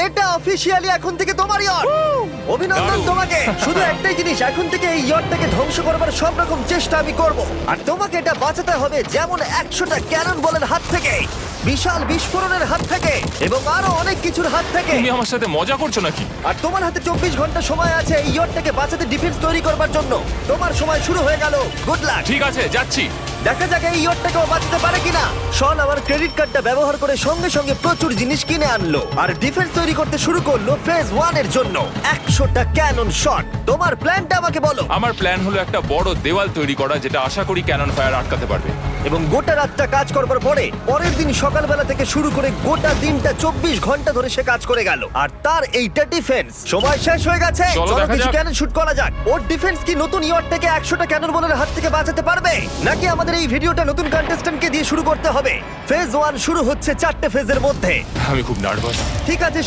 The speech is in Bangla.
এটা অফিসিয়ালি এখন থেকে তোমার ইয়ট। অভিনন্দন দারুণ। তোমাকে। শুধু একটাই জিনিস, এখন থেকে এই ইয়টটাকে ধ্বংস করবার সব রকম চেষ্টা আমি করব, আর তোমাকে এটা বাঁচাতে হবে যেমন 100টা ক্যানন বলের হাত থেকে, বিশাল বিস্ফোরণের হাত থেকে, এবং আরো অনেক কিছুর হাত থেকে। তুমি আমার সাথে মজা করছো নাকি? আর তোমার হাতে 24 ঘন্টা সময় আছে এই ইয়টটাকে বাঁচাতে, ডিফেন্স তৈরি করবার জন্য। তোমার সময় শুরু হয়ে গেল। Good luck. ঠিক আছে, যাচ্ছি। দেখা যাক এই ইয়টটাকেও বাঁচাতে পারে কিনা। শন আমার ক্রেডিট কার্ডটা ব্যবহার করে সঙ্গে সঙ্গে প্রচুর জিনিস কিনে আনলো আর ডিফেন্স তৈরি করতে শুরু করলো ফেজ 1 এর জন্য 100টা ক্যানন শট। তোমার প্ল্যানটা আমাকে বলো। আমার প্ল্যান হলো একটা বড় দেওয়াল তৈরি করা, যেটা আশা করি ক্যানন ফায়ার আটকাতে পারবে। এবং গোটা রাতটা কাজ করবার পরে পরের দিন সকালবেলা থেকে শুরু করে গোটা দিনটা 24 ঘন্টা ধরে সে কাজ করে গেল, আর তার এইটা ডিফেন্স। সময় শেষ হয়ে গেছে। চলো দেখা কিছু যাক। ক্যানন শুট করা যাক। ওর ডিফেন্স কি নতুন ইয়টটাকে 100টা ক্যানন বলের হাত থেকে বাঁচাতে পারবে, নাকি আমাদের এই ভিডিওটা নতুন কন্টেস্ট্যান্টকে দিয়ে শুরু করতে হবে? ফেজ 1 শুরু হচ্ছে 4টে ফেজের মধ্যে। আমি খুব নার্ভাস। ঠিক আছে।